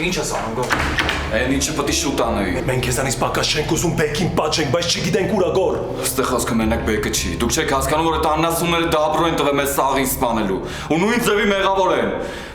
Ինչ ես անում գոր։ Այն ինչը պետք է շուտ անեի։ Մենք քեզանից պակաս չենք ուզում բեկին պատժենք, բայց չգիտենք ուրա գոր։ Այստեղ խոսքը մենակ բեկը չի։ Դուք չեք հասկանում, որ այդ աննասունները դաբրո են տվել մեզ սաղին սպանելու։ Ու նույն ձևի մեղավոր են։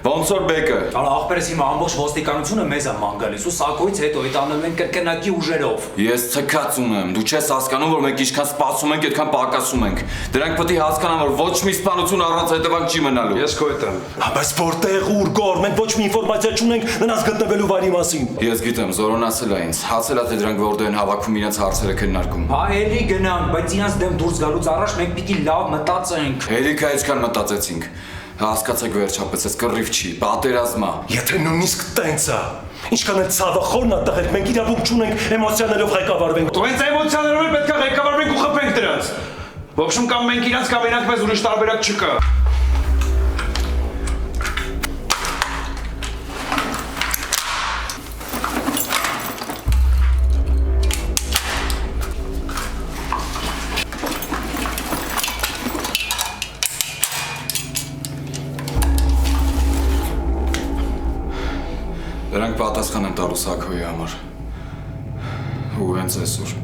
Ոնց որ բեկը։ Ալա ախպերս հիմա ամբողջ ոստիկանությունը մեզ է ման գալիս ու սակոից հետո այդ անել են կրկնակի ուժերով։ Ես ցկած ունեմ։ Դու չես հասկանում, որ մենք ինչքան սպասում ենք, այդքան պակասում ենք։ Դրանք պետք է հասկանան, որ ոչ մի սպանություն առանց հետևանք չի մնալու։ Ես քո հետ եմ։ Բայց որտեղ ուր գոր, մենք ոչ մի ինֆորմացիա չունենք նրանց գտնվելու վայրի մասին։ Ես գիտեմ, Զորոն ասել է ինձ։ Հացել է թե դրանք որտեղ են հավաքում իրենց հարցերը քննարկում։ Հա էլի գնանք, բայց իրանց դեմ դուրս գալուց առաջ մենք պիտի լավ մտածենք։ Հերիքա այսքան մտածեցինք։ Հասկացեք վերջապես, այս կռիվ չի, պատերազմ է։ Եթե նույնիսկ տենց է, ինչքան էլ ցավը խորն է տղեր, մենք իրավունք չունենք էմոցիաներով ղեկավարվենք։ Դու հենց էմոցիաներով էլ պետք է ղեկավարվենք ու խփենք դրանց։ Ոբշում կամ մենք իրանց կամ իրանք մեզ ուրիշ տարբերակ չկա։ Դրանք պատասխան են տալու Սաքոյի համար։ Ու հենց այսօր։